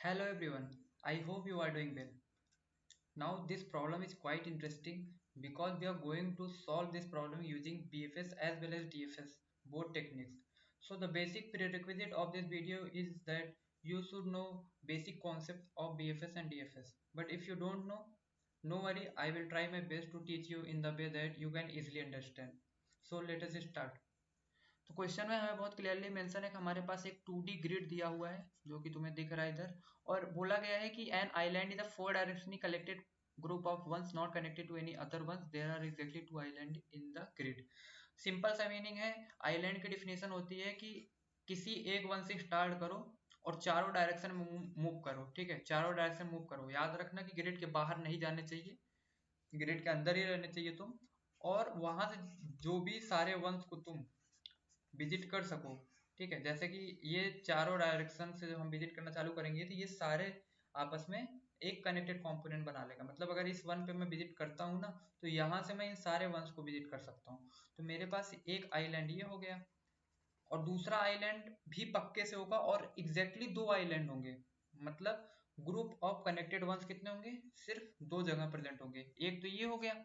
Hello everyone, I hope you are doing well. Now this problem is quite interesting because we are going to solve this problem using BFS as well as DFS, both techniques. So the basic prerequisite of this video is that you should know basic concepts of BFS and DFS. But if you don't know, no worry, I will try my best to teach you in the way that you can easily understand. So let us start. तो question में हमें बहुत clearly mention है कि हमारे पास एक 2D grid दिया हुआ है जो कि तुम्हें दिख रहा है इधर, और बोला गया है कि an island is a four directionally collected group of ones not connected to any other ones, there are exactly two island in the grid. Simple सा मीनिंग है, आइलैंड की डिफिनेशन होती है कि किसी एक वन से स्टार्ट करो और चारों डायरेक्शन में मूव करो। ठीक है, चारों डायरेक्शन मूव करो, याद रखना कि ग्रिड के बाहर नहीं जाने चाहिए, ग्रिड के अंदर ही रहने चाहिए तुम, और वहां से जो भी सारे वंश को तुम विजिट कर सको। ठीक है, जैसे कि ये चारों डायरेक्शन से जब हम विजिट करना चालू करेंगे तो ये सारे आपस में एक कनेक्टेड कंपोनेंट बना लेगा। मतलब अगर इस वन पे मैं विजिट करता हूँ ना, तो यहाँ से मैं इन सारे वंश को विजिट कर सकता हूँ। तो मेरे पास एक आइलैंड ये हो गया, और दूसरा आइलैंड भी पक्के से होगा, और एग्जैक्टली दो आइलैंड होंगे। मतलब ग्रुप ऑफ कनेक्टेड वंस कितने होंगे, सिर्फ दो जगह प्रेजेंट होंगे। एक तो ये हो गया,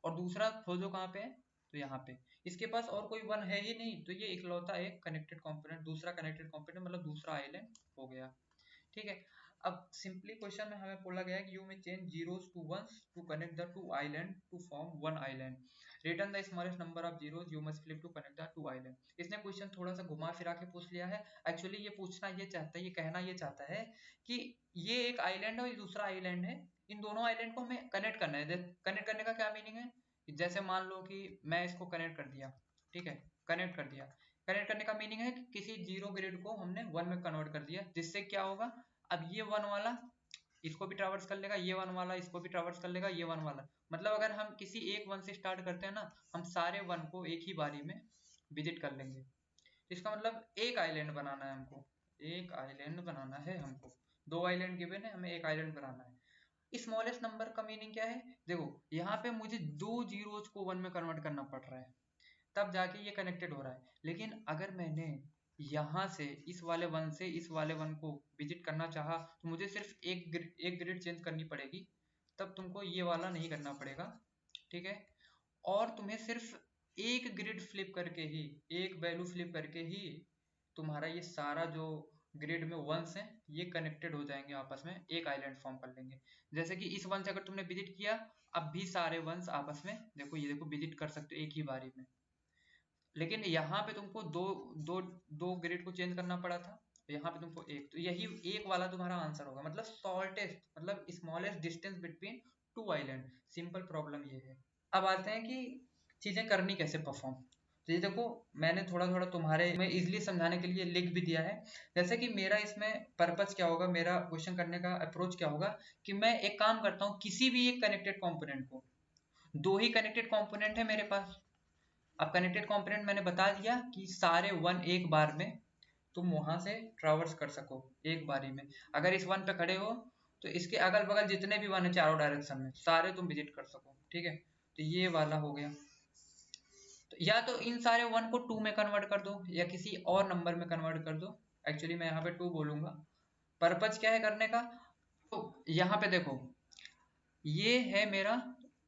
और दूसरा खोजो कहाँ पे है, तो यहाँ पे। इसके पास और कोई वन है ही नहीं, तो ये इकलौता एक कनेक्टेड कंपोनेंट, दूसरा कनेक्टेड कंपोनेंट मतलब दूसरा आइलैंड हो गया। ठीक है, अब सिंपली क्वेश्चन में हमें बोला गया है कि यू में change zeros to ones to connect the two island to form one island, return the smallest number of zeros you must flip to connect the two island. इसने क्वेश्चन थोड़ा सा घुमा फिरा के पूछ लिया है। एक्चुअली ये पूछना ये चाहता है, ये कहना ये चाहता है कि ये एक आइलैंड है और ये दूसरा आइलैंड है, इन दोनों आइलैंड को हमें कनेक्ट करना है। कनेक्ट करने का क्या मीनिंग है, जैसे मान लो कि मैं इसको कनेक्ट कर दिया। ठीक है, कनेक्ट कर दिया, कनेक्ट करने का मीनिंग है कि किसी जीरो ग्रिड को हमने वन में कन्वर्ट कर दिया, जिससे क्या होगा, अब ये वन वाला इसको भी ट्रैवर्स कर लेगा, ये वन वाला इसको भी ट्रैवर्स कर लेगा, ये वन वाला। मतलब अगर हम किसी एक वन से स्टार्ट करते हैं ना, हम सारे वन को एक ही बारी में विजिट कर लेंगे। इसका मतलब एक आइलैंड बनाना है हमको, एक आइलैंड बनाना है हमको। दो आइलैंड गिवन है, हमें एक आइलैंड बनाना है। स्मॉलेस्ट नंबर का मीनिंग क्या है, देखो यहाँ पे मुझे दो जीरोज को वन में कन्वर्ट करना पड़ रहा है, तब जाके ये कनेक्टेड हो रहा है। लेकिन अगर मैंने यहाँ से इस वाले वन से इस वाले वन को विजिट करना चाहा, तो मुझे सिर्फ एक ग्रिड चेंज करनी पड़ेगी, तब तुमको ये वाला नहीं करना पड़ेगा। ठीक है, और तुम्हें सिर्फ एक ग्रिड फ्लिप करके ही, एक वैल्यू फ्लिप करके ही तुम्हारा ये सारा जो ग्रिड में वंस हैं ये कनेक्टेड हो जाएंगे, आपस में एक आइलैंड फॉर्म कर लेंगे। जैसे कि इस वन से अगर तुमने विजिट किया, अब भी सारे वंस आपस में देखो, ये देखो विजिट कर सकते हो एक ही बारी में। लेकिन यहाँ पे तुमको दो दो दो ग्रिड को चेंज करना पड़ा था, यहाँ पे तुमको एक, तो यही एक वाला तुम्हारा आंसर होगा। मतलब शॉर्टेस्ट मतलब smallest distance between two island. Simple problem ये है। अब आते हैं कि चीजें करनी कैसे परफॉर्म। तो ये देखो, मैंने थोड़ा थोड़ा तुम्हारे में इजिली समझाने के लिए लिख भी दिया है। जैसे कि मेरा इसमें पर्पज क्या होगा, मेरा क्वेश्चन करने का अप्रोच क्या होगा, कि मैं एक काम करता हूँ, किसी भी एक कनेक्टेड कंपोनेंट को, दो ही कनेक्टेड कंपोनेंट है मेरे पास। अब कनेक्टेड कंपोनेंट मैंने बता दिया कि सारे वन एक बार में तुम वहां से ट्रैवर्स कर सको एक बारी में। अगर इस वन पे खड़े हो, तो इसके अगल बगल जितने भी वन है चारों डायरेक्शन में सारे तुम विजिट कर सको। ठीक है, तो ये वाला हो गया। तो या तो इन सारे वन को टू में कन्वर्ट कर दो, या किसी और नंबर में कन्वर्ट कर दो। एक्चुअली मैं यहाँ पे टू बोलूंगा। पर्पज क्या है करने का, तो यहाँ पे देखो, ये है मेरा,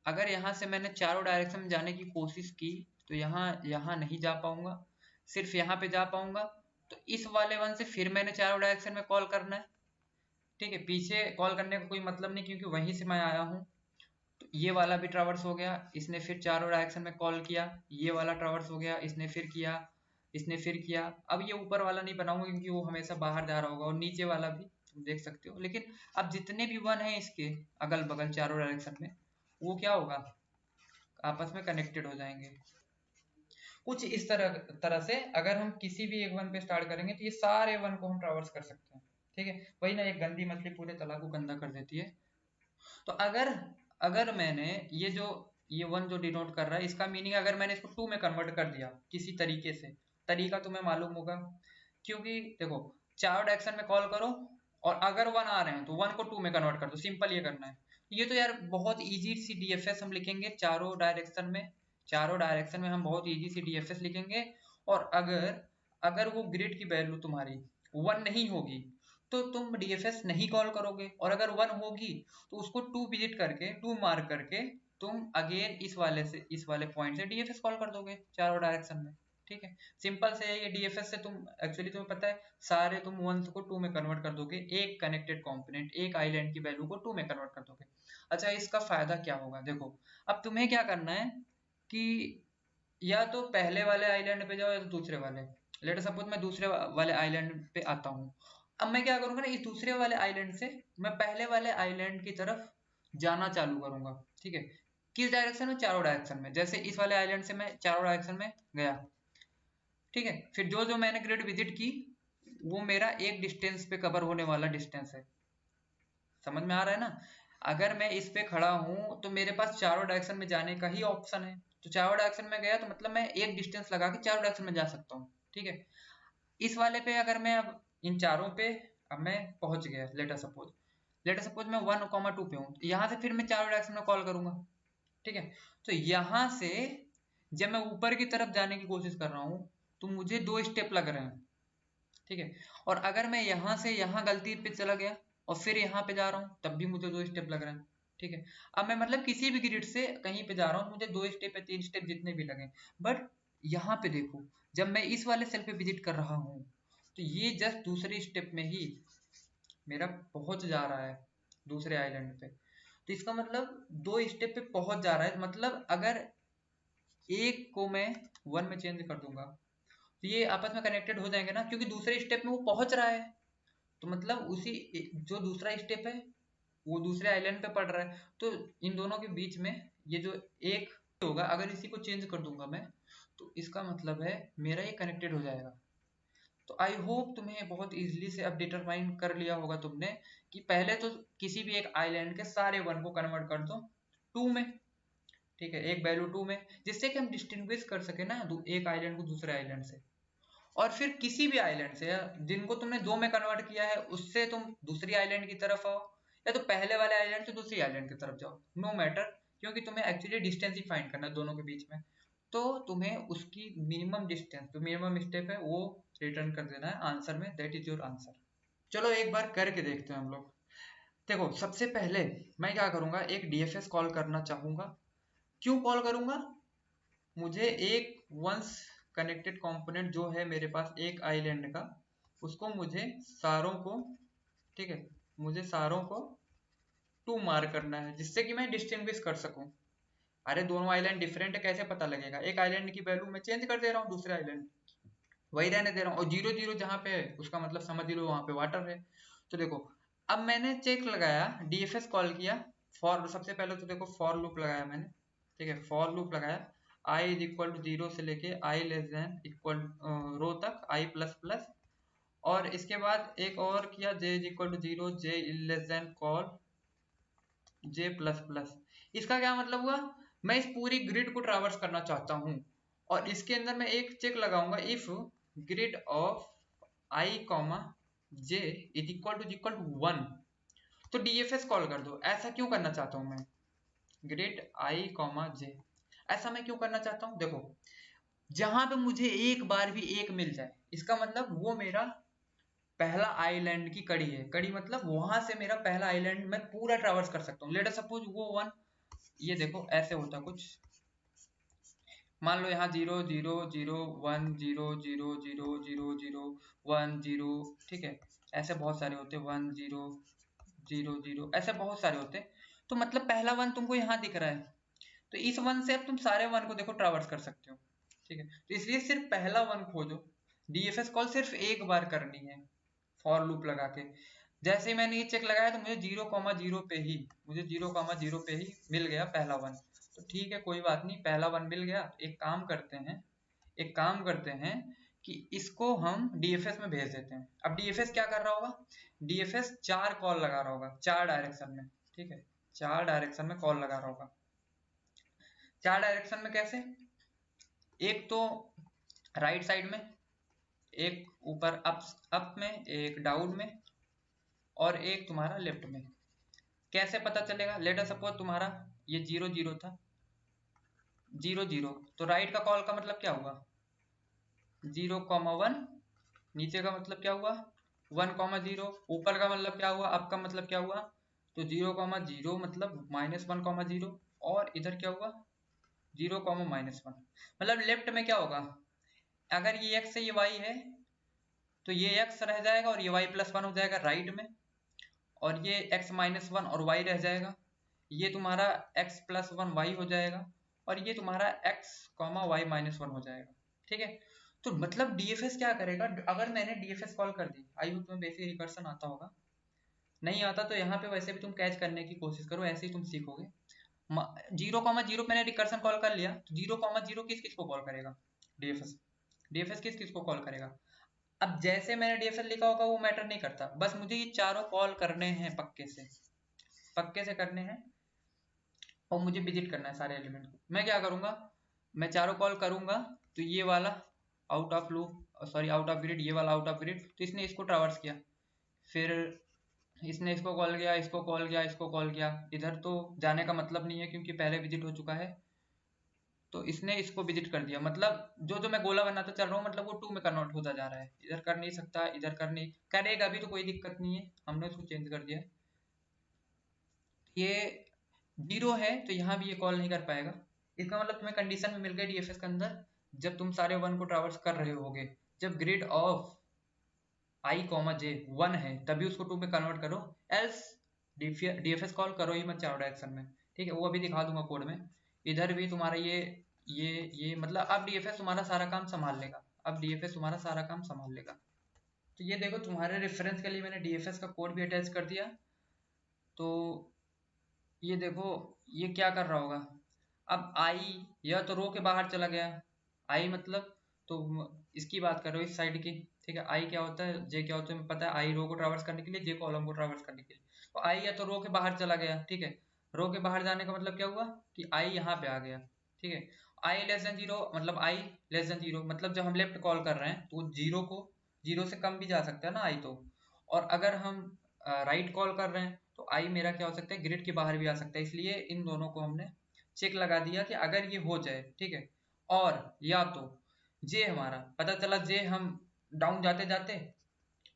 अगर यहाँ से मैंने चारों डायरेक्शन में जाने की कोशिश की, तो यहाँ यहाँ नहीं जा पाऊंगा, सिर्फ यहाँ पे जा पाऊंगा। तो इस वाले वन से फिर मैंने चारों डायरेक्शन में कॉल करना है। ठीक है, पीछे कॉल करने का कोई मतलब नहीं, क्योंकि वहीं से मैं आया हूँ। तो ये वाला भी ट्रैवर्स हो गया, इसने फिर चारों डायरेक्शन में कॉल किया, ये वाला ट्रैवर्स हो गया, इसने फिर किया, इसने फिर किया। अब ये ऊपर वाला नहीं बनाऊंगा क्योंकि वो हमेशा बाहर जा रहा होगा, और नीचे वाला भी तुम देख सकते हो। लेकिन अब जितने भी वन है इसके अगल बगल चारों डायरेक्शन में, वो क्या होगा, आपस में कनेक्टेड हो जाएंगे। कुछ इस तरह तरह से अगर हम किसी भी एक वन पे स्टार्ट करेंगे, तो ये सारे वन को हम ट्रैवर्स कर सकते हैं। ठीक है, वही ना, एक गंदी मछली पूरे तालाब को गंदा कर देती है। तो अगर अगर मैंने ये जो ये वन जो डिनोट कर रहा है, इसका मीनिंग अगर मैंने इसको टू में कन्वर्ट कर दिया किसी तरीके से, तरीका तुम्हें मालूम होगा। क्योंकि देखो, चारों डायरेक्शन में कॉल करो, और अगर वन आ रहे हैं तो वन को टू में कन्वर्ट कर दो, सिंपल ये करना है। ये तो यार बहुत इजी सी डीएफएस हम लिखेंगे चारों डायरेक्शन में, चारों डायरेक्शन में हम बहुत इजी सी डीएफएस लिखेंगे। और अगर अगर वो ग्रिड की वैल्यू तुम्हारी वन नहीं होगी, तो तुम डीएफएस नहीं कॉल करोगे, और अगर 1 होगी तो उसको 2 विजिट करके 2 मार्क करके तुम अगेन इस वाले पॉइंट से डीएफएस कॉल कर दोगे चारों डायरेक्शन में। ठीक है, सिंपल से है ये। डीएफएस से तुम एक्चुअली तुम्हें पता है सारे तुम 1 को 2 में कन्वर्ट कर दोगे, एक कनेक्टेड कंपोनेंट एक आइलैंड की वैल्यू को 2 में कन्वर्ट कर दोगे। अच्छा, इसका फायदा क्या होगा? देखो, अब तुम्हें क्या करना है कि या तो पहले वाले आइलैंड पे जाओ या तो दूसरे वाले। लेट सपोज मैं दूसरे वाले आइलैंड पे आता हूँ। अब मैं क्या करूंगा ना, इस दूसरे वाले आइलैंड से मैं पहले वाले आइलैंड की तरफ जाना चालू करूंगा। ठीक है, किस डायरेक्शन में? चारों डायरेक्शन में। जैसे इस वाले आइलैंड से मैं चारों डायरेक्शन में गया। ठीक है, फिर जो जो मैंने ग्रिड विजिट की वो मेरा एक डिस्टेंस पे कवर होने वाला डिस्टेंस है। समझ में आ रहा है ना? अगर मैं इस पे खड़ा हूं तो मेरे पास चारों डायरेक्शन में जाने का ही ऑप्शन है। तो चारों डायरेक्शन में गया तो मतलब मैं एक डिस्टेंस लगा के चारों डायरेक्शन में जा सकता हूँ। ठीक है, इस वाले पे अगर मैं अब इन चारों पे अब मैं पहुंच गया, लेटर सपोज मैं 1,2 पे हूँ, यहाँ से फिर मैं चारों डायरेक्शन में कॉल करूंगा। ठीक है, तो यहाँ से जब मैं ऊपर की तरफ जाने की कोशिश कर रहा हूँ तो मुझे 2 स्टेप लग रहे हैं। ठीक है, और अगर मैं यहाँ से यहाँ गलती पे चला गया और फिर यहाँ पे जा रहा हूँ तब भी मुझे 2 स्टेप लग रहे हैं। ठीक है, अब मैं मतलब किसी भी ग्रिड से कहीं पे जा रहा हूँ, मुझे 2 स्टेप या 3 स्टेप जितने भी लगे। बट यहाँ पे देखो, जब मैं इस वाले सेल पे विजिट कर रहा हूँ तो ये जस्ट दूसरे स्टेप में ही मेरा पहुंच जा रहा है दूसरे आइलैंड पे। तो इसका मतलब 2 स्टेप पे पहुंच जा रहा है। मतलब अगर एक को मैं 1 में चेंज कर दूंगा तो ये आपस में कनेक्टेड हो जाएंगे ना, क्योंकि दूसरे स्टेप में वो पहुंच रहा है। तो मतलब उसी जो दूसरा स्टेप है वो दूसरे आइलैंड पे पड़ रहा है, तो इन दोनों के बीच में ये जो एक होगा, अगर इसी को चेंज कर दूंगा मैं तो इसका मतलब है मेरा ये कनेक्टेड हो जाएगा। तो आई होप तुम्हें बहुत इजीली से अब डिटरमाइन कर लिया होगा तुमने कि पहले तो किसी भी एक आइलैंड के सारे 1 को कन्वर्ट कर दो 2 में। ठीक है, एक वैल्यू 2 में, जिससे कि हम डिस्टिंग्विश कर सके ना एक आइलैंड को दूसरे आइलैंड से। और फिर किसी भी आइलैंड से जिनको तुमने 2 में कन्वर्ट किया है उससे तुम दूसरी आइलैंड की तरफ आओ, या तो पहले वाले आइलैंड से दूसरी आइलैंड की तरफ जाओ, नो मैटर, क्योंकि तुम्हें एक्चुअली डिस्टेंस ही फाइंड करना है दोनों के बीच में। तो तुम्हें उसकी मिनिमम डिस्टेंस, जो मिनिमम स्टेप है वो रिटर्न कर देना है आंसर में, दैट इज योर आंसर। चलो एक बार करके देखते हैं हम लोग। देखो, सबसे पहले मैं क्या करूंगा, एक डीएफएस कॉल करना चाहूंगा। क्यों कॉल करूंगा? मुझे एक वंस कनेक्टेड कंपोनेंट जो है मेरे पास एक आइलैंड का, उसको मुझे सारों को, ठीक है, मुझे सारों को 2 मार्क करना है जिससे कि मैं डिस्टिंग्विश कर सकूं। अरे दोनों आइलैंड डिफरेंट है कैसे पता लगेगा? एक आइलैंड की वैल्यू मैं चेंज कर दे रहा हूँ, दूसरे आइलैंड वही रहने दे रहा हूँ, और 0 0 जहाँ पे है उसका मतलब समझ लो वहां पे वाटर है। तो देखो, अब मैंने चेक लगाया, डीएफएस कॉल किया, फॉर, सबसे पहले तो देखो फॉर लूप लगाया मैंने। ठीक है, फॉर लूप लगाया, आई इज इक्वल टू 0 से लेके आई लेस देन इक्वल रो तक, आई प्लस प्लस, और इसके बाद एक और किया, J is equal to 0, J less than call J plus plus. इसका क्या मतलब हुआ? मैं इस पूरी ग्रिड को ट्रैवर्स करना चाहता हूँ और इसके अंदर मैं एक चेक लगाऊंगा, if grid of I comma J is equal to 1, तो डीएफएस कॉल कर दो। ऐसा क्यों करना चाहता हूँ मैं? ग्रिड आई कॉमा जे, ऐसा मैं क्यों करना चाहता हूँ? देखो, जहां पे मुझे एक बार भी एक मिल जाए इसका मतलब वो मेरा पहला आइलैंड की कड़ी है। कड़ी मतलब वहां से मेरा पहला आइलैंड मैं पूरा ट्रैवर्स कर सकता हूँ। लेट सपोज वो 1, ये देखो ऐसे होता कुछ, मान लो यहाँ 0 0 0 1 0 0 0 0 0 1 0, ठीक है, ऐसे बहुत सारे होते, 1 0 0 0 ऐसे बहुत सारे होते। तो मतलब पहला 1 तुमको यहाँ दिख रहा है, तो इस 1 से अब तुम सारे 1 को देखो ट्रैवर्स कर सकते हो। ठीक है, तो इसलिए सिर्फ पहला 1 खोजो। डीएफएस कॉल सिर्फ एक बार करनी है फॉर लूप लगा के। जैसे ही मैंने ये चेक लगाया तो मुझे 0 0 पे ही, मुझे 0 0 पे ही मिल गया पहला 1। तो ठीक है, कोई बात नहीं, पहला 1 मिल गया। एक काम करते हैं, एक काम करते हैं कि इसको हम डीएफएस में भेज देते हैं। अब डीएफएस क्या कर रहा होगा? डीएफएस 4 कॉल लगा रहा होगा 4 डायरेक्शन में। ठीक है, 4 डायरेक्शन में कॉल लगा रहा होगा। 4 डायरेक्शन में कैसे? एक तो राइट साइड में, एक ऊपर अप में, एक डाउन में, और एक तुम्हारा लेफ्ट में। कैसे पता चलेगा? लेट अस सपोज तुम्हारा ये 0 0 था, 0 0, तो राइट का कॉल का मतलब क्या हुआ? 0 1, नीचे का मतलब क्या हुआ? 1,0, ऊपर का मतलब क्या हुआ, अब का मतलब क्या हुआ, तो 0,0 मतलब -1,0, और इधर क्या हुआ 0,-1, मतलब लेफ्ट में क्या होगा, अगर ये x है ये y है तो ये x रह जाएगा और ये y+1 हो जाएगा राइट में, और ये x-1 और y रह जाएगा, ये तुम्हारा x+1 y हो जाएगा, और ये तुम्हारा x, y-1 हो जाएगा। ठीक है, तो मतलब डीएफएस क्या करेगा, अगर मैंने डीएफएस कॉल कर दी, आई होप तुम्हें बेसिक रिकर्सन आता होगा, नहीं आता तो यहाँ पे वैसे भी तुम कैच करने की कोशिश करो, ऐसे ही तुम सीखोगे। 0,0 मैंने रिकर्सन कॉल कर लिया, तो 0,0 किस किस को कॉल करेगा, डीएफएस, डीएफएस किस किस को कॉल करेगा। अब जैसे मैंने डीएफएस लिखा होगा वो मैटर नहीं करता, बस मुझे ये चारों कॉल करने हैं, पक्के से करने हैं, और मुझे विजिट करना है सारे एलिमेंट को। मैं क्या करूंगा, मैं चारों कॉल करूंगा, तो ये वाला out of loop, sorry out of grid, ये वाला आउट ऑफ ग्रिड, तो इसने इसको ट्रावर्स किया, फिर इसने इसको कॉल किया, इसको कॉल किया, इसको कॉल किया, इधर तो जाने का मतलब नहीं है क्योंकि पहले विजिट हो चुका है, तो इसने इसको विजिट कर दिया, मतलब जो जो मैं गोला बनाता चल रहा हूँ मतलब वो 2 में कन्वर्ट होता जा रहा है, इधर कर नहीं सकता, इधर कर नहीं करेगा भी तो कोई दिक्कत नहीं है, हमने उसको चेंज कर दिया है, ये 0 है तो यहाँ भी ये कॉल नहीं कर पाएगा। इसका मतलब तुम्हें कंडीशन में मिल गई डीएफएस के अंदर, जब तुम सारे 1 को ट्रावर्स कर रहे होगे, जब ग्रिड ऑफ i, j 1 है तभी उसको 2 में कन्वर्ट करो, एल्स डीएफएस कॉल करो ही मत चारों डायरेक्शन में। ठीक है, वो अभी दिखा दूंगा कोड में। इधर भी तुम्हारा ये मतलब अब डीएफएस तुम्हारा सारा काम संभाल लेगा, अब डीएफएस तुम्हारा सारा काम संभाल लेगा। तो ये देखो तुम्हारे रेफरेंस के लिए मैंने डीएफएस का कोड भी अटैच कर दिया, तो ये देखो ये क्या कर रहा होगा, अब आई या तो रो के बाहर चला गया, आई मतलब तो इसकी बात कर रहे हो इस साइड की। ठीक है, आई क्या होता है, जे क्या होता है, पता है, आई रो को ट्रावर्स करने के लिए, जे कॉलम को ट्रावर्स करने के लिए, तो आई या तो रो के बाहर चला गया। ठीक है, रो के बाहर जाने का मतलब क्या हुआ कि आई यहाँ पे आ गया। ठीक है, आई लेस देन जीरो मतलब आई लेस देन जीरो, मतलब जब हम लेफ्ट कॉल कर रहे हैं तो जीरो से कम भी जा सकता है ना आई तो, और अगर हम राइट कॉल कर रहे हैं तो आई मेरा क्या हो सकता है, ग्रिड के बाहर भी आ सकता है, इसलिए इन दोनों को हमने चेक लगा दिया कि अगर ये हो जाए। ठीक है, और या तो जे हमारा पता चला, जे हम डाउन जाते जाते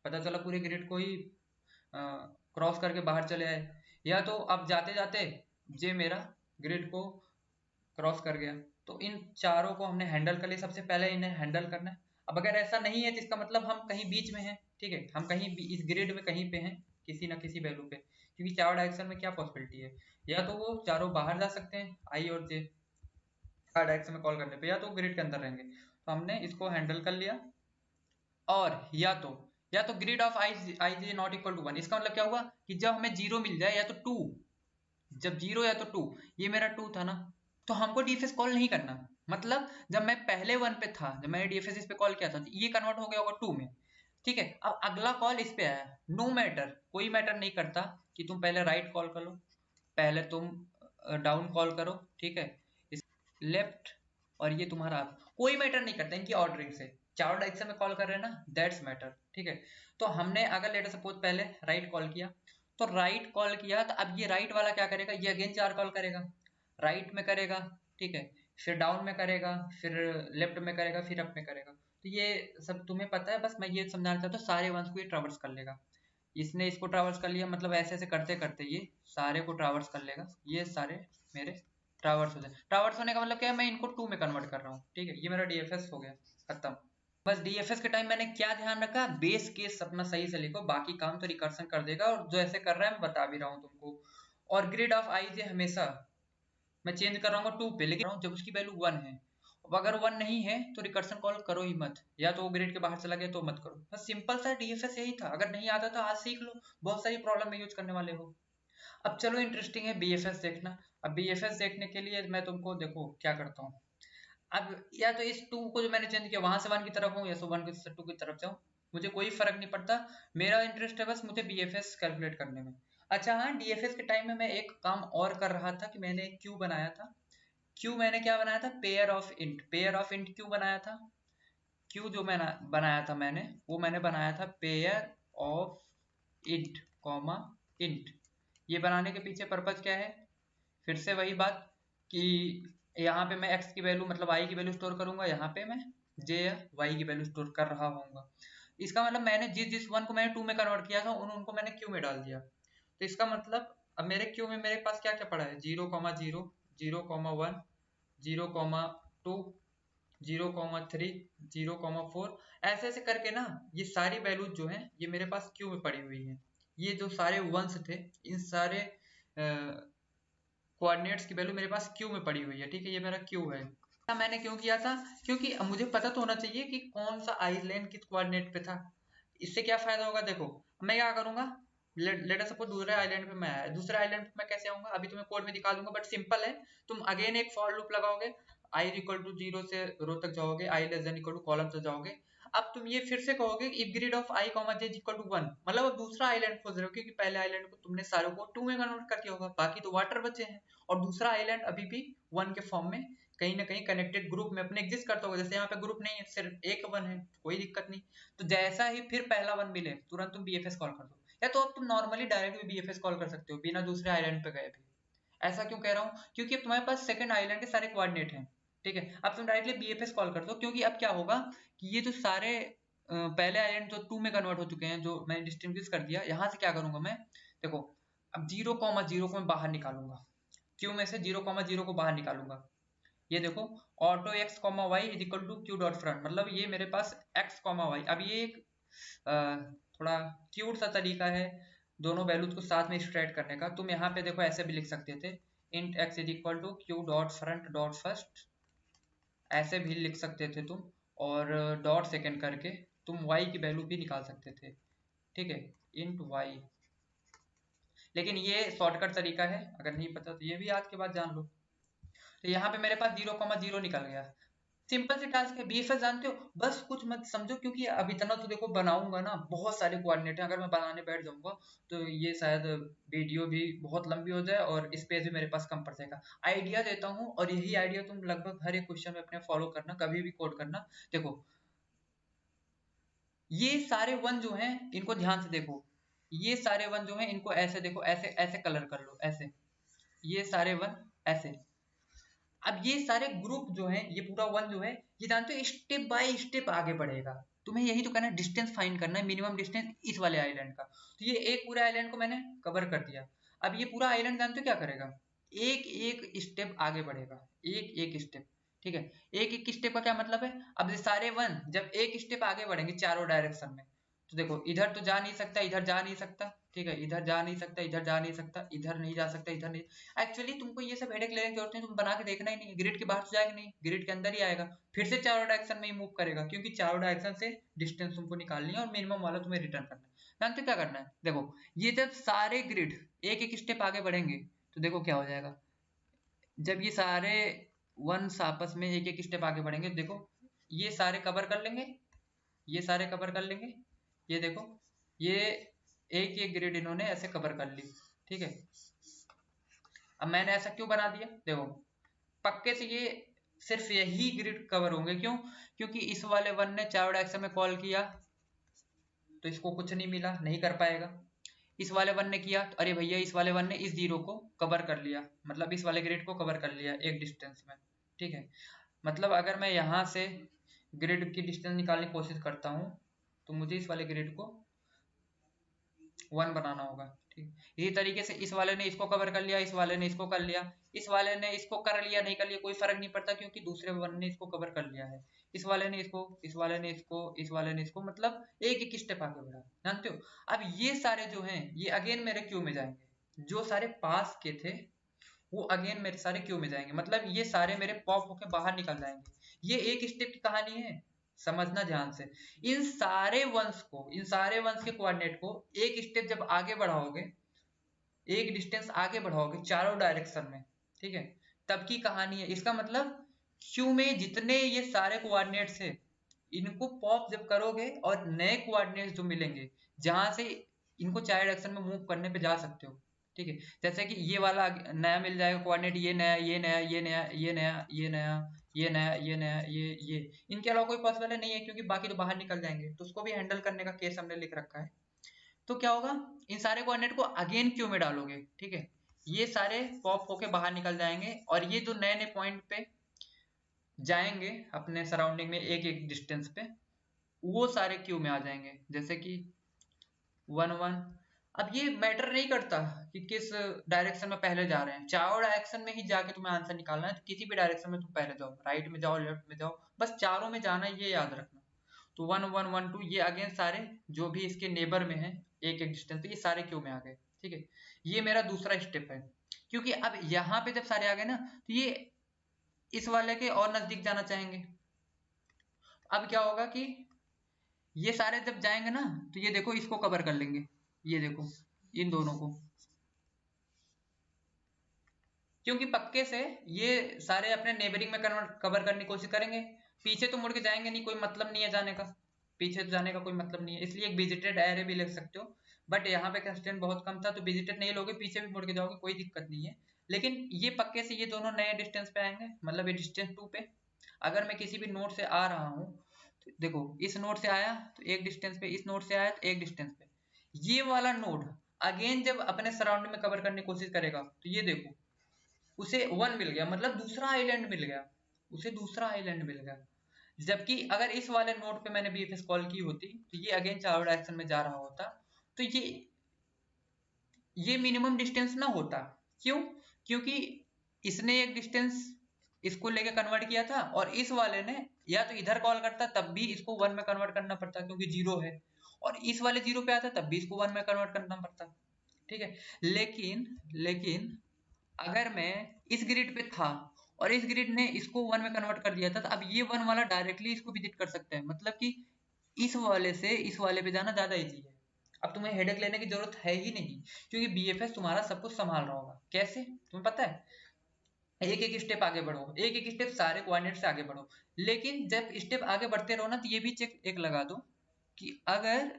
पता चला पूरे ग्रिड को ही क्रॉस करके बाहर चले आए, या तो अब जाते जाते जे मेरा ग्रिड को क्रॉस कर गया, तो इन चारों को हमने हैंडल कर लिया, सबसे पहले इन्हें हैंडल करना है। अब अगर ऐसा नहीं है तो इसका मतलब हम कहीं बीच में हैं। ठीक है, हम कहीं भी इस ग्रिड में कहीं पे हैं, किसी ना किसी वैल्यू पे, क्योंकि चारों डायरेक्शन में क्या पॉसिबिलिटी है, या तो वो चारों बाहर जा सकते हैं आई और जे चार डायरेक्शन में कॉल करने पे, या तो ग्रिड के अंदर रहेंगे, तो हमने इसको हैंडल कर लिया। और या तो grid of I J not equal to 1, इसका मतलब क्या हुआ कि जब हमें जीरो मिल जाए या तो 2, जब 0 या तो 2, ये मेरा 2 था ना, तो हमको डीएफएस कॉल नहीं करना, मतलब जब मैं पहले 1 पे था, जब मैंने डीएफएस इस पे कॉल किया था तो ये कन्वर्ट हो गया होगा 2 में। ठीक है, अब अगला कॉल इस पे आया, नो मैटर, कोई मैटर नहीं करता कि तुम पहले राइट कॉल कर लो, पहले तुम डाउन कॉल करो। ठीक है, लेफ्ट और ये तुम्हारा अप, कोई मैटर नहीं करता इनकी ऑर्डरिंग से, चारों डायरेक्शन में कॉल कर रहे हैं ना, दैट्स मैटर। ठीक है, तो हमने अगर लेटर सपोज पहले राइट कॉल किया, तो राइट कॉल किया तो अब ये राइट वाला क्या करेगा, ये अगेन चार कॉल करेगा, राइट में करेगा, ठीक है, फिर डाउन में करेगा, फिर लेफ्ट में करेगा, फिर अप में करेगा। तो ये सब तुम्हें पता है, बस मैं ये समझाना चाहता हूँ, सारे वंश को ये ट्रावर्स कर लेगा, इसने इसको ट्रावर्स कर लिया, मतलब ऐसे ऐसे करते करते ये सारे को ट्रावर्स कर लेगा, ये सारे मेरे ट्रावर्स हो जाए। ट्रावर्स होने का मतलब क्या है, मैं इनको 2 में कन्वर्ट कर रहा हूँ। ठीक है, ये मेरा डीएफएस हो गया खत्म। बस डीएफएस के टाइम मैंने क्या ध्यान रखा, बेस केस अपना सही से लिखो, बाकी काम तो रिकर्सन कर देगा, और जो ऐसे कर रहा है मैं बता भी रहा हूँ तुमको। और ग्रिड ऑफ आई जे हमेशा मैं चेंज कर रहा हूँ 2 पे, लेकिन जब उसकी वैल्यू 1 है, अब अगर 1 नहीं है तो रिकर्सन कॉल करो ही मत, या तो वो ग्रिड के बाहर चला गया तो मत करो, बस सिंपल सा डीएफएस यही था। अगर नहीं आता तो आज सीख लो, बहुत सारी प्रॉब्लम में यूज करने वाले हो। अब चलो इंटरेस्टिंग है बीएफएस देखना। अब बीएफएस देखने के लिए मैं तुमको देखो क्या करता हूँ, अब या तो इस 2 को जो मैंने चेंज किया वहां से 1 की तरफ हूँ, या सो 1 से 2 की तरफ जाऊँ, मुझे कोई फर्क नहीं पड़ता, मेरा इंटरेस्ट है बस मुझे बीएफएस कैलकुलेट करने में। अच्छा हाँ, डीएफएस के टाइम में मैं एक काम और कर रहा था कि मैंने एक क्यू बनाया था। क्यू मैंने क्या बनाया था, पेयर ऑफ इंट क्यू बनाया था। क्यू जो मैंने बनाया था वो मैंने बनाया था pair of int comma int. ये बनाने के पीछे पर्पज क्या है, फिर से वही बात कि यहाँ पे मैं x की वैल्यू मतलब y की वैल्यू स्टोर करूंगा, यहाँ पे मैं j या y की वैल्यू स्टोर कर रहा हूँ। इसका मतलब मैंने जिस वन को मैंने टू में कन्वर्ट किया था उनको मैंने क्यू में डाल दिया। तो इसका मतलब अब मेरे क्यू में मेरे पास क्या क्या पड़ा है, 0,0, 0,1, 0,2, 0,3, 0,4, ऐसे ऐसे करके ना ये सारी वैल्यूज जो है ये मेरे पास क्यू में पड़ी हुई है। ये जो सारे वंस थे इन सारे कोऑर्डिनेट्स की वैल्यू मेरे पास क्यू में पड़ी हुई है, ठीक है, ये मेरा क्यू है। मैंने क्यों किया था, क्योंकि अब मुझे पता तो होना चाहिए कि कौन सा आइलैंड किस कोऑर्डिनेट पे था। इससे क्या फायदा होगा, देखो मैं क्या करूंगा, लेट अस सपोज दूसरे आइलैंड पे मैं आया, दूसरे आइलैंड पे मैं कैसे आऊंगा अभी तुम्हें कोड में दिखा दूंगा, बट सिंपल है। तुम अगेन एक फॉर लूप लगाओगे, i इक्वल टू 0 से रो तक जाओगे, i less than equal to column तक जाओगे। अब तुम ये फिर से कहोगे if grid of i comma j equal to 1, मतलब अब दूसरा आइलैंड खोज रहे हो, क्योंकि पहले आइलैंड को तुमने सारों को 2 में कन्वर्ट कर दिया होगा, बाकी तो वाटर बचे हैं, और दूसरा आइलैंड अभी भी 1 के फॉर्म में कहीं ना कहीं कनेक्टेड ग्रुप में अपने एग्जिस्ट करता होगा। जैसे यहाँ पे ग्रुप नहीं है, सिर्फ एक वन है, कोई दिक्कत नहीं। तो जैसा ही फिर पहला वन मिले तुरंत तुम बीएफएस कॉल कर दो, या तो अब तुम नॉर्मली डायरेक्ट भी बीएफएस कॉल कर सकते हो बिना दूसरे आइलैंड पे गए भी। ऐसा क्यों कह रहा हूँ, क्योंकि अब तुम्हारे पास सेकंड आइलैंड के सारे कोऑर्डिनेट हैं, ठीक है। अब तुम डायरेक्टली बीएफएस कॉल कर दो, क्योंकि अब क्या होगा कि ये जो सारे पहले आइलैंड जो 2 में कन्वर्ट हो चुके हैं, जो मैंने डिस्टिंग्विश कर दिया, यहाँ से क्या करूंगा मैं, देखो अब 0,0 को मैं बाहर निकालूंगा, क्यू में से 0,0 को बाहर निकालूंगा। ये देखो auto X comma Y is equal to Q dot front, मतलब ये मेरे पास एक्स कॉमा वाई। अब ये एक थोड़ा क्यूट सा तरीका है दोनों वैल्यूज को साथ में एक्सट्रैक्ट करने का। तुम यहाँ पे देखो ऐसे भी लिख सकते थे, int X is equal to Q dot front dot first, ऐसे भी लिख सकते थे तुम, और डॉट सेकेंड करके तुम y की वैल्यू भी निकाल सकते थे, ठीक है, इंट y। लेकिन ये शॉर्टकट तरीका है, अगर नहीं पता तो ये भी आज के बाद जान लो। तो यहाँ पे मेरे पास 0,0 निकल गया, सिंपल सी टास्क है। बीएफएस जानते हो, बस कुछ मत समझो, क्योंकि अब इतना तो देखो बनाऊंगा ना, बहुत सारे कोऑर्डिनेट हैं, अगर मैं बनाने बैठ जाऊंगा तो ये शायद वीडियो भी बहुत लंबी हो जाए और स्पेस भी मेरे पास कम पड़ जाएगा। आइडिया देता हूँ, और यही आइडिया तुम लगभग हर एक क्वेश्चन में अपने फॉलो करना, कभी भी कोड करना। देखो ये सारे वन जो हैं इनको ध्यान से देखो, ये सारे वन जो हैं इनको ऐसे देखो, ऐसे ऐसे कलर कर लो, ऐसे ये सारे वन ऐसे। अब ये सारे ग्रुप जो हैं, ये पूरा वन जो है, ये जानते हो स्टेप बाय स्टेप आगे बढ़ेगा। तुम्हें यही तो करना है, डिस्टेंस फाइंड करना है, मिनिमम डिस्टेंस इस वाले आइलैंड का। तो ये एक पूरे आइलैंड को मैंने कवर कर दिया। अब ये पूरा आइलैंड जानते हो क्या करेगा, एक एक स्टेप आगे बढ़ेगा, एक एक स्टेप, ठीक है। एक एक स्टेप का क्या मतलब है, अब ये सारे वन जब एक स्टेप आगे बढ़ेंगे चारों डायरेक्शन में, तो देखो इधर तो जा नहीं सकता, इधर जा नहीं सकता, ठीक है, इधर जा नहीं सकता, इधर जा नहीं सकता, इधर नहीं जा सकता, इधर नहीं। एक्चुअली तुमको ये सब हेडेक लेने की जरूरत नहीं, तुम बना के देखना ही नहीं, ग्रिड के बाहर तो जाएगा नहीं, ग्रिड के अंदर ही आएगा, फिर से चारों डायरेक्शन में ही मूव करेगा, क्योंकि चारों डायरेक्शन से डिस्टेंस तुमको निकालनी है और मिनिमम वाला तुम्हें रिटर्न करना है। जानते हो क्या करना है, देखो ये जब सारे ग्रिड एक एक स्टेप आगे बढ़ेंगे तो देखो क्या हो जाएगा, जब ये सारे वंस आपस में एक एक स्टेप आगे बढ़ेंगे, देखो ये सारे कवर कर लेंगे, ये सारे कवर कर लेंगे, ये देखो ये एक एक ग्रिड इन्होंने ऐसे कवर कर ली, ठीक है। अब मैंने ऐसा क्यों बना दिया, देखो पक्के से ये सिर्फ यही ग्रिड कवर होंगे, क्यों, क्योंकि इस वाले वन ने चारों डायरेक्शन में कॉल किया तो इसको कुछ नहीं मिला, नहीं कर पाएगा। इस वाले वन ने किया तो अरे भैया इस वाले वन ने इस जीरो को कवर कर लिया, मतलब इस वाले ग्रिड को कवर कर लिया एक डिस्टेंस में, ठीक है। मतलब अगर मैं यहाँ से ग्रिड की डिस्टेंस निकालने की कोशिश करता हूँ तो मुझे इस वाले ग्रिड को 1 बनाना होगा, ठीक। इसी तरीके से इस वाले ने इसको कवर कर लिया, इस वाले ने इसको कर लिया, इस वाले ने इसको कर लिया नहीं कर लिया कोई फर्क नहीं पड़ता, क्योंकि दूसरे वन ने इसको कवर कर लिया है। इस वाले ने इसको, इस वाले ने इसको, इस वाले ने इसको, मतलब एक एक स्टेप आगे बढ़ा, जानते हो। अब ये सारे जो हैं ये अगेन मेरे क्यू में जाएंगे, जो सारे पास के थे वो अगेन मेरे सारे क्यू में जाएंगे, मतलब ये सारे मेरे पॉप होके बाहर निकल जाएंगे। ये एक स्टेप की कहानी है, समझना ध्यान से। इन सारे वंश के कोऑर्डिनेट को एक स्टेप जब आगे बढ़ाओगे, एक डिस्टेंस आगे बढ़ाओगे चारों डायरेक्शन में, ठीक है, तब की कहानी है। इसका मतलब क्यू में जितने ये सारे कोऑर्डिनेट्स है इनको पॉप जब करोगे और नए कोऑर्डिनेट्स जो मिलेंगे जहां से इनको चारों डायरेक्शन में मूव करने पे जा सकते हो, ठीक है। जैसे कि ये वाला नया मिल जाएगा कोऑर्डिनेट, ये नया, ये नया, ये नया, ये नया, ये नया, ये नया, ये नया, ये इनके अलावा कोई पॉसिबल नहीं है, क्योंकि बाकी तो बाहर निकल जाएंगे, तो उसको भी हैंडल करने का केस हमने लिख रखा है। तो क्या होगा, इन सारे कोऑर्डिनेट को अगेन क्यू में डालोगे, ठीक है, ये सारे पॉप होके बाहर निकल जाएंगे, और ये जो नए नए पॉइंट पे जाएंगे अपने सराउंडिंग में एक एक डिस्टेंस पे, वो सारे क्यू में आ जाएंगे, जैसे कि 1 1। अब ये मैटर नहीं करता कि किस डायरेक्शन में पहले जा रहे हैं, चारों डायरेक्शन में ही जाके तुम्हें आंसर निकालना है, तो किसी भी डायरेक्शन में तुम पहले जाओ, राइट में जाओ, लेफ्ट में जाओ, बस चारों में जाना है, ये याद रखना। तो 1 1 1 2 ये अगेन सारे जो भी इसके नेबर में है एक एक डिस्टेंस पे, ये सारे क्यू में आ गए, ठीक है। ये मेरा दूसरा स्टेप है, क्योंकि अब यहाँ पे जब सारे आ गए ना, तो ये इस वाले के और नजदीक जाना चाहेंगे। अब क्या होगा कि ये सारे जब जाएंगे ना, तो ये देखो इसको कवर कर लेंगे, ये देखो इन दोनों को, क्योंकि पक्के से ये सारे अपने नेबरिंग में कवर करने की कोशिश करेंगे। पीछे तो मुड़ के जाएंगे नहीं, कोई मतलब नहीं है जाने का, पीछे तो जाने का कोई मतलब नहीं है, इसलिए एक विजिटेड एरे भी लिख सकते हो। बट यहाँ पे कंस्ट्रेंट बहुत कम था, तो विजिटेड नहीं लोगे, पीछे भी मुड़ के जाओगे, कोई दिक्कत नहीं है। लेकिन ये पक्के से ये दोनों नए डिस्टेंस पे आएंगे, मतलब ये डिस्टेंस 2 पे। अगर मैं किसी भी नोड से आ रहा हूँ, तो देखो इस नोड से आया तो एक डिस्टेंस पे, इस नोड से आया तो एक डिस्टेंस पे, ये वाला नोड अगेन जब अपने सराउंडिंग में कवर करने की कोशिश करेगा, तो ये देखो उसे 1 मिल गया, मतलब दूसरा आइलैंड मिल गया, उसे दूसरा आइलैंड मिल गया। जबकि अगर इस वाले नोड पे मैंने बीएफएस कॉल की होती, तो ये अगेन चारों डायरेक्शन में जा रहा होता, तो ये मिनिमम डिस्टेंस ना होता। क्यों? क्योंकि इसने एक डिस्टेंस इसको लेके कन्वर्ट किया था, और इस वाले ने या तो इधर कॉल करता तब भी इसको 1 में कन्वर्ट करना पड़ता क्योंकि 0 है, और इस वाले 0 पे आता तब भी इसको 1 में कन्वर्ट करना पड़ता, ठीक है। लेकिन लेकिन अगर मैं इस ग्रिड पे था और इस ग्रिड ने इसको 1 में कन्वर्ट कर दिया था, तो अब ये 1 वाला डायरेक्टली इसको विजिट कर सकता है, मतलब कि इस वाले से इस वाले पे जाना ज्यादा इजी है। अब तुम्हें हेडेक लेने की जरूरत है ही नहीं, क्योंकि बीएफएस तुम्हारा सब कुछ संभाल रहा होगा। कैसे तुम्हें पता है? एक एक स्टेप आगे बढ़ो, एक एक स्टेप सारे कोऑर्डिनेट से आगे बढ़ो। लेकिन जब स्टेप आगे बढ़ते रहो ना, तो ये भी चेक एक लगा दो कि अगर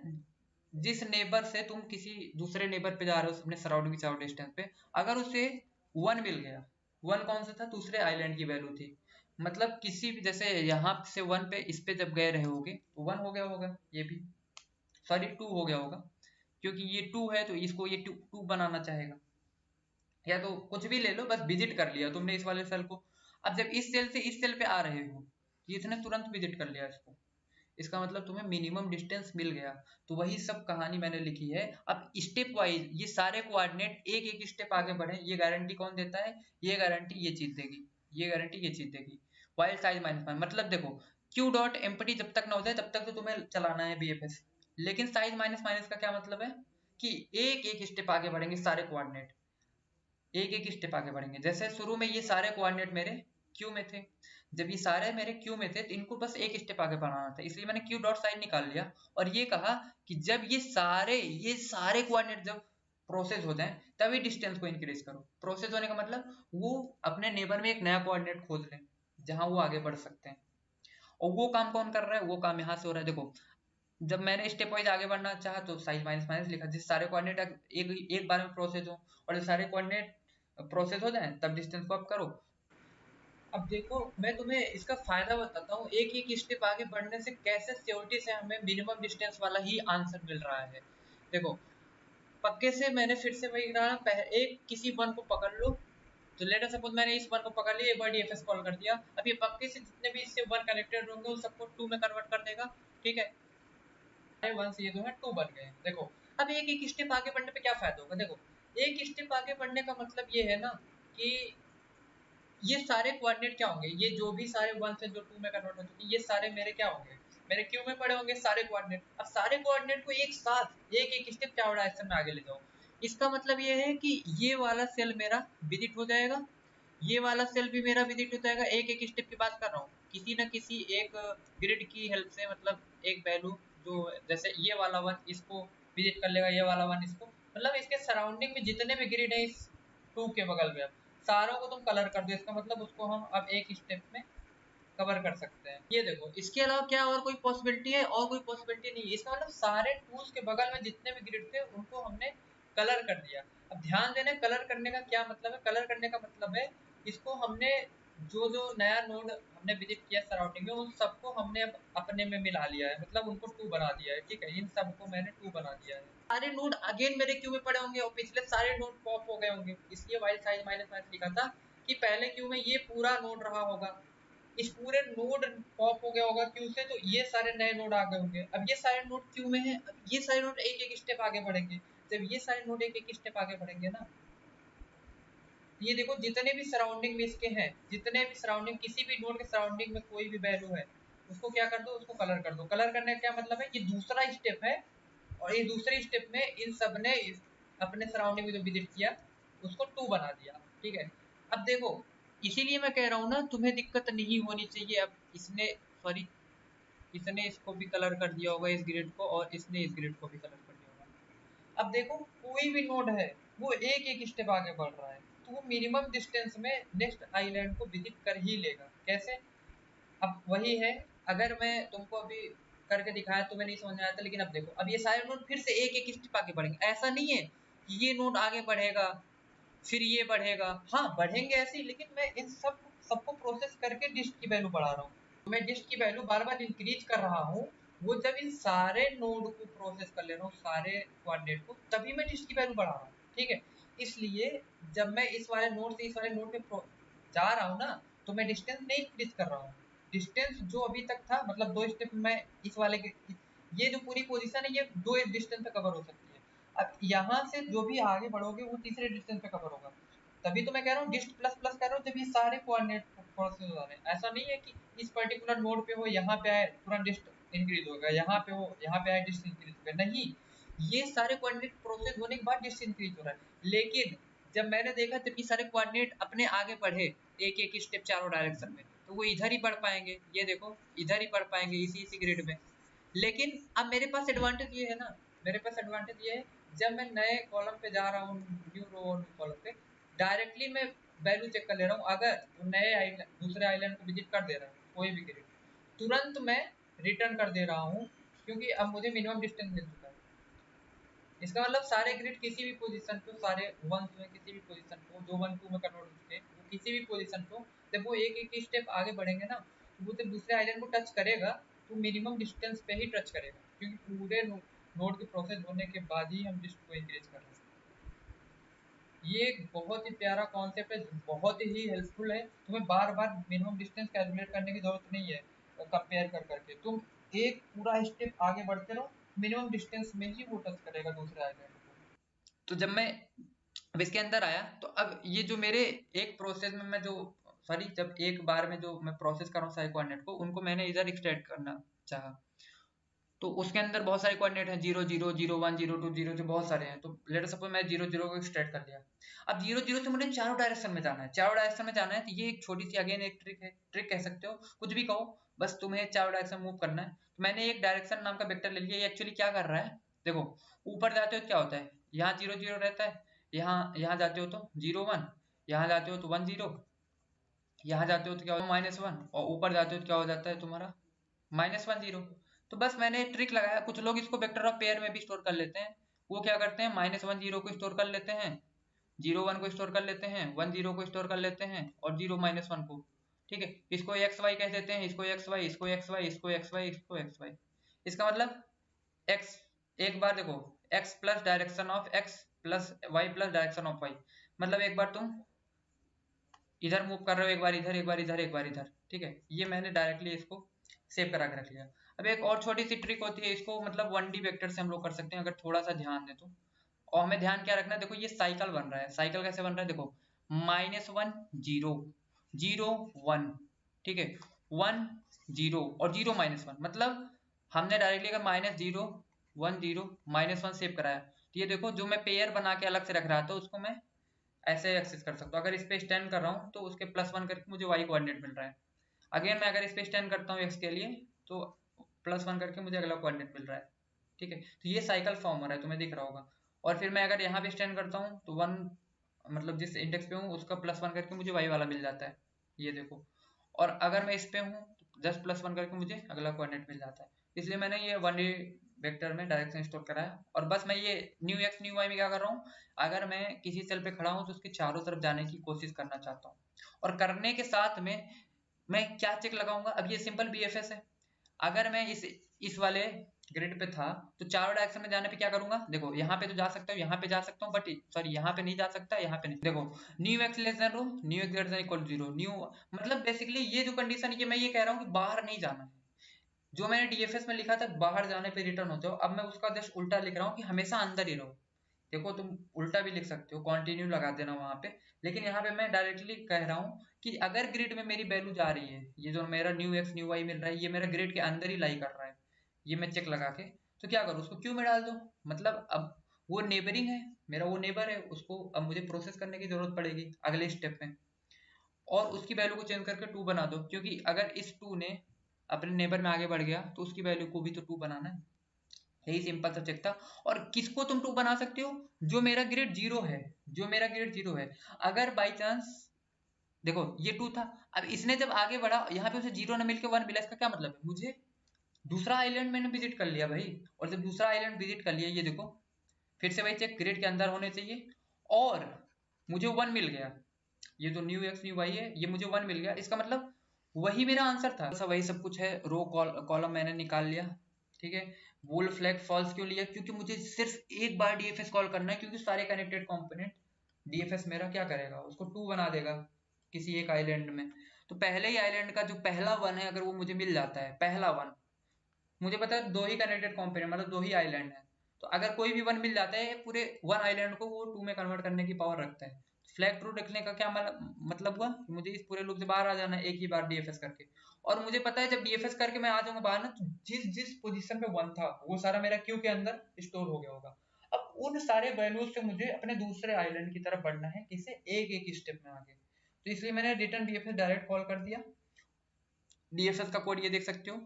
जिस नेबर से तुम किसी दूसरे नेबर पे जा रहे हो अपने सराउंडिंग चारों डिस्टेंस पे, अगर उसे 1 मिल गया, 1 कौन सा था? दूसरे आइलैंड की वैल्यू थी, मतलब किसी भी जैसे यहाँ से 1 पे इस पे जब गए रहे होगे तो 1 हो गया होगा, ये भी सॉरी 2 हो गया होगा, क्योंकि ये 2 है तो इसको ये 2 बनाना चाहेगा। या तो कुछ भी ले लो, बस विजिट कर लिया तुमने इस वाले सेल को। अब जब इस सेल से इस सेल पे आ रहे हो, तो इसने तुरंत विजिट कर लिया इसको, इसका मतलब तुम्हें मिनिमम डिस्टेंस मिल गया। तो वही सब कहानी मैंने लिखी है। अब स्टेप वाइज ये सारे कोऑर्डिनेट एक एक स्टेप आगे बढ़े, ये गारंटी कौन देता है? ये गारंटी ये चीज देगी, ये गारंटी ये चीज देगी। वाइल साइज माइनस वन, मतलब देखो क्यू डॉट एम्पटी जब तक ना हो जाए तब तक तो तुम्हें चलाना है बीएफएस। लेकिन साइज माइनस माइनस का क्या मतलब है? कि एक एक स्टेप आगे बढ़ेंगे सारे कोऑर्डिनेट, एक एक स्टेप आगे बढ़ेंगे। जैसे शुरू में ये सारे कोऑर्डिनेट मेरे क्यू में थे, जब ये सारे मेरे क्यू में थे तो इनको बस एक स्टेप आगे बढ़ाना था, इसलिए मैंने क्यू डॉट साइन निकाल लिया। और ये कहा कि जब ये सारे कोऑर्डिनेट जब प्रोसेस हो जाएं तभी डिस्टेंस को इंक्रीज करो। प्रोसेस होने का मतलब वो अपने नेबर में एक नया कोऑर्डिनेट खोज लें जहां वो आगे बढ़ सकते हैं। और वो काम कौन कर रहा है? वो काम यहाँ से हो रहा है। देखो जब मैंने स्टेप वाइज आगे बढ़ना चाहा तो साइज माइनस माइनस लिखा, जिस सारे कोऑर्डिनेट एक एक बार में प्रोसेस हो, और जब सारे कोऑर्डिनेट प्रोसेस हो जाए तब डिस्टेंस को अप करो। अब देखो मैं तुम्हें इसका फायदा बताता हूँ, एक एक स्टेप आगे बढ़ने से कैसे सिक्योरिटी से हमें मिनिमम डिस्टेंस वाला ही आंसर मिल रहा है। देखो पक्के से मैंने फिर से वही कहा, एक किसी वन को पकड़ लो, तो लेट सपोज मैंने इस वन को पकड़ लिया, एक बार डीएफएस कॉल कर दिया, अब ये पक्के से जितने भी इससे वन कनेक्टेड होंगे उन सबको 2 में कन्वर्ट कर देगा, ठीक है। 1 से ये जो है 2 बन गए। देखो अब एक एक स्टेप आगे बढ़ने पे क्या फायदा होगा? देखो एक स्टेप आगे बढ़ने का मतलब ये है ना कि ये सारे कोऑर्डिनेट क्या होंगे, ये जो भी सारे 1 से जो 2 में कन्वर्ट हो चुके ये सारे मेरे क्या होंगे? मेरे क्यू में पड़े होंगे सारे कोऑर्डिनेट। अब सारे कोऑर्डिनेट को एक साथ एक एक स्टेप चार डायरेक्शन में आगे ले जाओ, इसका मतलब ये है कि ये वाला सेल मेरा विजिट हो जाएगा, ये वाला सेल भी मेरा विजिट हो जाएगा। एक एक स्टेप की बात कर रहा हूँ, किसी न किसी एक ग्रिड की हेल्प से, मतलब एक वैल्यू जो जैसे ये वाला वन इसको विजिट कर लेगा, ये वाला वन इसको, मतलब इसके सराउंडिंग में जितने भी ग्रिड है इस 2 के बगल में, सारों को तुम कलर कर दो, इसका मतलब उसको हम अब एक स्टेप में कवर कर सकते हैं। ये देखो इसके अलावा क्या और कोई पॉसिबिलिटी है? और कोई पॉसिबिलिटी नहीं है। इसका मतलब सारे टूल्स के बगल में जितने भी ग्रिड थे उनको हमने कलर कर दिया। अब ध्यान देना, कलर करने का क्या मतलब है? कलर करने का मतलब है इसको हमने जो जो नया नोड हमने विजिट किया सराउंडिंग में उन सबको हमने अब अपने में मिला लिया है, मतलब उनको 2 बना दिया है, ठीक है। इन सबको मैंने 2 बना दिया है। सारे नोड अगेन मेरे क्यू में पड़े होंगे और पिछले सारे नोड पॉप हो गए होंगे, इसलिए वाइल साइज माइनस माइनस लिखा था कि पहले क्यू में ये पूरा नोड रहा होगा, इस पूरे नोड पॉप हो गया होगा क्यू से, तो ये सारे नए नोड आ गए होंगे। अब ये सारे नोड क्यू में है, अब ये सारे नोड एक एक स्टेप आगे बढ़ेंगे। जब ये सारे नोड एक एक स्टेप आगे बढ़ेंगे ना, ये देखो जितने भी सराउंडिंग में इसके हैं, जितने भी सराउंडिंग, किसी भी नोड के सराउंडिंग में कोई भी वैल्यू है, उसको क्या कर दो, उसको कलर कर दो। कलर करने का क्या मतलब है, ये दूसरा स्टेप है, और ये दूसरे स्टेप में इन सब ने अपने सराउंडिंग में जो विजिट किया उसको 2 बना दिया। ठीक है, अब देखो, इसीलिए मैं कह रहा हूँ ना, तुम्हें दिक्कत नहीं होनी चाहिए। अब इसने, सॉरी, इसने इसको भी कलर कर दिया होगा, इस ग्रिड को, और इसने इस ग्रिड को भी कलर कर दिया होगा। अब देखो, कोई भी नोड है वो एक एक स्टेप आगे बढ़ रहा है, तो वो मिनिमम डिस्टेंस में नेक्स्ट आइलैंड को विजिट कर ही लेगा। कैसे? अब वही है, अगर मैं तुमको अभी करके दिखाया तुम्हें नहीं समझ में आया था, लेकिन अब देखो, अब ये सारे नोड फिर से एक एक स्टेप आगे बढ़ेंगे। ऐसा नहीं है कि ये नोड आगे बढ़ेगा फिर ये बढ़ेगा, हाँ बढ़ेंगे ऐसे ही, लेकिन मैं इन सबको प्रोसेस करके डिस्ट की वैल्यू बढ़ा रहा हूँ। तो मैं डिस्ट की वैल्यू बार बार इंक्रीज कर रहा हूँ, वो जब इन सारे नोड को प्रोसेस कर ले रहा हूँ, सारे कोऑर्डिनेट को, तभी मैं डिस्ट की वैल्यू बढ़ा रहा हूँ। ठीक है, इसलिए जब मैं इस वाले नोड से इस वाले नोड पे जा रहा हूँ ना, तो मैं डिस्टेंस नहीं इंक्रीज कर रहा हूँ। डिस्टेंस जो अभी तक था, मतलब 2 स्टेप में इस वाले के, ये जो पूरी पोजीशन है ये 2 डिस्टेंस पे कवर हो सकती है। अब यहाँ से जो भी आगे बढ़ोगे वो तीसरे डिस्टेंस पे कवर होगा। तभी तो मैं कह रहा हूँ डिस्ट प्लस प्लस कर रहा हूँ, जब ये सारे कोऑर्डिनेट प्रोसेस हो रहे हैं। ऐसा नहीं है कि इस पर्टिकुलर नोड पे हो, यहाँ पे आए तुरंत डिस्ट इंक्रीज होगा, यहाँ पे हो, यहाँ पे आए डिस्ट इंक्रीज होगा, नहीं, ये सारे कोऑर्डिनेट प्रोसेस होने के बाद डिस्ट इंक्रीज हो रहा है। लेकिन जब मैंने देखा जब ये सारे कोऑर्डिनेट अपने आगे बढ़े एक एक स्टेप चारों डायरेक्शन में, तो वो इधर ही बढ़ पाएंगे, ये देखो इधर ही बढ़ पाएंगे इसी ग्रिड में। लेकिन अब मेरे पास एडवांटेज ये है ना, मेरे पास एडवांटेज ये है, जब मैं नए कॉलम पे जा रहा हूँ, न्यू रो और न्यू कॉलम पे, डायरेक्टली मैं वैल्यू चेक कर ले रहा हूँ। अगर वो नए आइलैंड दूसरे आइलैंड को विजिट कर दे रहा है कोई भी ग्रिड, तुरंत मैं रिटर्न कर दे रहा हूँ, क्योंकि अब मुझे मिनिमम डिस्टेंस मिल चुका है। इसका मतलब सारे ग्रिड किसी भी पोजीशन पे, सारे वंस में किसी भी पोजीशन पे, जो 1 2 में कन्वर्ट हो चुके हैं, वो किसी भी पोजीशन पे जब वो एक एक स्टेप आगे बढ़ेंगे ना, तो वो जब दूसरे आइलैंड को टच करेगा तो मिनिमम डिस्टेंस पे ही टच करेगा, क्योंकि पूरे नोड के प्रोसेस होने के बाद ही हम डिस्टेंस को इंक्रीज कर रहे हैं। ये एक बहुत ही प्यारा कॉन्सेप्ट है, बहुत ही हेल्पफुल है। तुम्हें बार बार मिनिमम डिस्टेंस कैलकुलेट करने की जरूरत नहीं है। कंपेयर कर करके तुम एक पूरा स्टेप आगे बढ़ते रहो, मिनिमम डिस्टेंस में ही वो टच करेगा दूसरे आइलैंड को। तो जब मैं अब इसके अंदर आया, तो अब ये जो मेरे एक प्रोसेस में मैं जो, सॉरी, जब एक बार में जो मैं प्रोसेस कर रहा हूँ सारे कोऑर्डिनेट को, उनको मैंने इधर एक्सट्रैक्ट करना चाहा, तो उसके अंदर बहुत सारे कोऑर्डिनेट हैं, 0 0 0 1 0 2 0 जो बहुत सारे हैं। तो लेट सपोज मैं 0 0 को एक्सट्रैक्ट कर लिया। अब 0 0 से मुझे चारों डायरेक्शन में जाना है, चारों डायरेक्शन में जाना है, तो ये एक छोटी सी अगेन एक ट्रिक है, ट्रिक कह सकते हो, कुछ भी कहो, बस तुम्हें चारों डायरेक्शन मूव करना है। तो मैंने एक डायरेक्शन नाम का वेक्टर ले लिया। ये एक्चुअली क्या कर रहा है, देखो, ऊपर जाते हो क्या होता है, यहाँ 0 0 रहता है, यहाँ यहाँ जाते हो तो 0 1, यहाँ जाते हो तो 1 0, यहाँ जाते हो तो क्या होता है -1, और ऊपर जाते हो तो क्या हो जाता है तुम्हारा -1 0। तो बस मैंने ट्रिक लगाया। कुछ लोग इसको वेक्टर ऑफ पेयर में भी स्टोर कर लेते हैं। वो क्या करते हैं, -1 0 को स्टोर कर लेते हैं, 0 1 को स्टोर कर लेते हैं, 1 0 को स्टोर कर लेते हैं, और 0 -1 को। ठीक है, इसको एक्स वाई कह देते हैं, इसको एक्स वाई, इसको एक्स वाई, इसको एक्स वाई, इसको एक्स वाई। इसका मतलब एक्स, एक बार देखो, X plus direction of X plus Y plus direction of Y, मतलब एक बार तुम इधर मूव कर रहे हो, एक बार इधर, एक बार इधर, एक बार इधर। ठीक है, ये मैंने डायरेक्टली इसको सेव करा के रख लिया। अब एक और छोटी सी ट्रिक होती है, इसको मतलब 1D वेक्टर से हम लोग कर सकते हैं अगर थोड़ा सा ध्यान दें तो। और हमें ध्यान क्या रखना है, देखो ये साइकिल बन रहा है। साइकिल कैसे बन रहा है, देखो, -1 0 0 1, ठीक है, 1 0 और 0 -1, मतलब हमने डायरेक्टली अगर -0 1 0 -1 सेव कराया, तो ये देखो जो मैं पेयर बना के अलग से रख रहा था उसको मैं ऐसे एक्सेस कर सकता हूँ। अगर इस पे स्टैंड कर रहा हूँ तो उसके +1 करके मुझे y कोऑर्डिनेट मिल रहा है। अगेन मैं अगर इस पे स्टैंड करता हूँ x के लिए, तो +1 करके मुझे अगला कोऑर्डिनेट मिल रहा है। ठीक है, तो ये साइकिल फॉर्म हो रहा है, तुम्हें दिख रहा होगा। और फिर मैं अगर यहाँ पे स्टैंड करता हूँ तो 1, मतलब जिस इंडेक्स पे हूँ उसका +1 करके मुझे y वाला मिल जाता है, ये देखो। और अगर मैं इस पे हूँ तो जस्ट +1 करके मुझे अगला कोऑर्डिनेट मिल जाता है। इसलिए मैंने ये 1D वेक्टर में डायरेक्शन स्टोर कराया। और बस मैं ये न्यू x न्यू y में क्या कर रहा हूँ, अगर मैं किसी सेल पे खड़ा हूँ तो उसके चारों तरफ जाने की कोशिश करना चाहता हूँ। और करने के साथ में मैं क्या चेक लगाऊंगा, अब ये सिंपल BFS है। अगर मैं इस वाले ग्रिड पे था, तो चारों डायरेक्शन में जाने पे क्या करूंगा, देखो यहाँ पे तो जा सकता हूँ, यहाँ पे जा सकता हूँ, बट सॉरी यहाँ पे नहीं जा सकता, यहाँ पे नहीं। देखो new x less than row, new x greater than equal 0, new, मतलब बेसिकली ये जो कंडीशन है, मैं ये कह रहा हूँ कि बाहर नहीं जाना है। जो मैंने डीएफएस में लिखा था बाहर जाने पे रिटर्न होते हो, अब मैं उसका जस्ट उल्टा लिख रहा हूँ कि हमेशा अंदर ही रहो। देखो तुम उल्टा भी लिख सकते हो, कंटिन्यू लगा देना वहां पे, लेकिन यहाँ पे मैं डायरेक्टली कह रहा हूँ कि अगर ग्रिड में मेरी वैल्यू जा रही है, ये जो मेरा न्यू एक्स न्यू वाई मिल रहा है, ये मेरा ग्रिड के अंदर ही लाई कर रहा है, ये मैं चेक लगा के, तो क्या करूँ, उसको क्यू में डाल दो। मतलब अब वो नेबरिंग है, मेरा वो नेबर है, उसको अब मुझे प्रोसेस करने की जरूरत पड़ेगी अगले स्टेप में, और उसकी वैल्यू को चेंज करके 2 बना दो, क्योंकि अगर इस 2 ने अपने नेबर में आगे बढ़ गया तो उसकी वैल्यू को भी तो 2 बनाना है। यही सिंपल सा चेक था। और किसको तुम 2 बना सकते हो, जो मेरा ग्रेड 0 है, जो मेरा ग्रेड 0 है। अगर बाई चांस देखो ये 2 था, अब इसने जब आगे बढ़ा यहाँ पे उसे 0 ने मिलकर 1 मिला, इसका क्या मतलब है, मुझे दूसरा आइलैंड मैंने विजिट कर लिया भाई। और जब दूसरा आइलैंड विजिट कर लिया, ये देखो फिर से भाई चेक, ग्रेड के अंदर होने चाहिए, और मुझे 1 मिल गया, ये जो न्यू एक्स न्यू वाई है, ये मुझे 1 मिल गया, इसका मतलब वही मेरा आंसर था। सब वही सब कुछ है, रो कॉलम मैंने निकाल लिया, ठीक है। बोल फ्लैग फॉल्स क्यों लिया, क्योंकि मुझे सिर्फ एक बार डीएफएस कॉल करना है, क्योंकि सारे कनेक्टेड कंपोनेंट डीएफएस मेरा क्या करेगा, उसको 2 बना देगा किसी एक आइलैंड में। तो पहले ही आइलैंड का जो पहला 1 है, अगर वो मुझे मिल जाता है, पहला 1, मुझे पता है 2 ही कनेक्टेड कंपोनेंट मतलब 2 ही आइलैंड है, तो अगर कोई भी 1 मिल जाता है, पूरे 1 आइलैंड को वो 2 में कन्वर्ट करने की पावर रखता है। फ्लैग ट्रू रखने का क्या मतलब हुआ कि मुझे इस पूरे लूप से बाहर आ जाना है एक ही बार डीएफएस करके। और मुझे पता है जब डीएफएस करके मैं आ जाऊंगा बाहर ना, तो जिस जिस पोजीशन पे 1 था वो सारा मेरा क्यू के अंदर स्टोर हो गया होगा। अब उन सारे वैल्यूज से मुझे अपने दूसरे आइलैंड की तरफ बढ़ना है, किसे, एक एक स्टेप में आगे। तो इसलिए मैंने रिटर्न डीएफएस डायरेक्ट कॉल कर दिया। डीएफएस का कोड ये देख सकते हो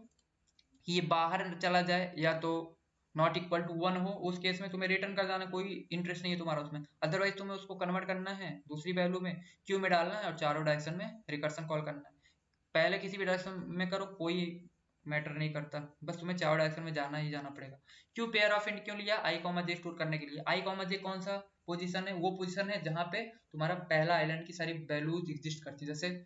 कि ये बाहर चला जाए या तो नॉट इक्वल टू 1 हो, उस केस में तुम्हें रिटर्न कर जाना, कोई इंटरेस्ट नहीं है तुम्हारा उसमें। अदरवाइज तुम्हें उसको कन्वर्ट करना है दूसरी वैल्यू में, क्यू में डालना है और चारों डायरेक्शन में रिकर्सन कॉल करना है। पहले किसी भी डायरेक्शन में करो कोई मैटर नहीं करता, बस तुम्हें चारों डायरेक्शन में जाना ही जाना पड़ेगा। क्यों पेयर ऑफ इंट क्यों लिया, आई कॉमा जे स्टोर करने के लिए। आई कॉमा जे कौन सा पोजीशन है, वो पोजीशन है जहां पे तुम्हारा पहला आइलैंड की सारी वैल्यूज एग्जिस्ट करती है। जैसे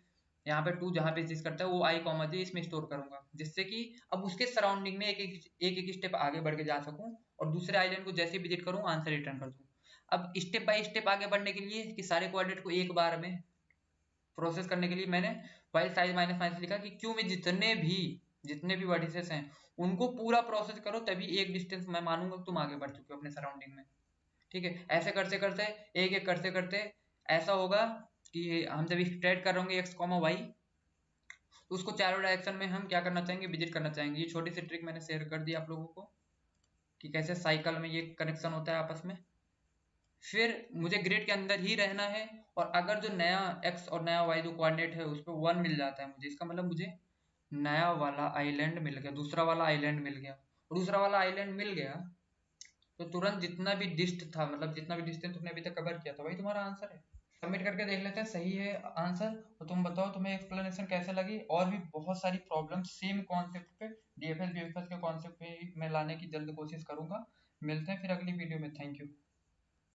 यहाँ पे 2 जहाँ पे एग्जिस्ट करता है, वो आई कॉमा जे इसमें स्टोर करूंगा, जिससे कि अब उसके सराउंडिंग में एक स्टेप आगे बढ़ के जा सकूं, और दूसरे आइलैंड को जैसे विजिट करूँ आंसर रिटर्न कर दूं। अब स्टेप बाय स्टेप आगे बढ़ने के लिए कि सारे कोऑर्डिनेट को एक बार में प्रोसेस करने के लिए मैंने वाइल साइज माइनस माइनस लिखा कि क्यू में जितने भी वर्टिसेस हैं उनको पूरा प्रोसेस करो, तभी एक डिस्टेंस मैं मानूंगा कि तुम आगे बढ़ चुके हो अपने सराउंडिंग में। ठीक है, ऐसे करते करते एक एक करते करते ऐसा होगा कि हम जब स्ट्रेट करेंगे एक्स कॉमा वाई, तो उसको चारों डायरेक्शन में हम क्या करना चाहेंगे, विजिट करना चाहेंगे। ये छोटी सी ट्रिक मैंने शेयर कर दी आप लोगों को कि कैसे साइकिल में ये कनेक्शन होता है आपस में। फिर मुझे ग्रिड के अंदर ही रहना है, और अगर जो नया एक्स और नया वाई जो कोऑर्डिनेट है उस पर 1 मिल जाता है मुझे, इसका मतलब मुझे नया वाला आइलैंड मिल गया, दूसरा वाला आइलैंड मिल गया। और दूसरा वाला आइलैंड मिल गया तो तुरंत जितना भी डिस्ट था, मतलब जितना भी डिस्टेंस तुमने अभी तक कवर किया था, वही तुम्हारा आंसर है। सबमिट करके देख लेते हैं सही है आंसर। तो तुम बताओ तुम्हें एक्सप्लेनेशन कैसे लगी, और भी बहुत सारी प्रॉब्लम सेम कॉन्सेप्ट पे डीएफएस बीएफएस के कॉन्सेप्ट पे मैं लाने की जल्द कोशिश करूंगा। मिलते हैं फिर अगली वीडियो में, थैंक यू।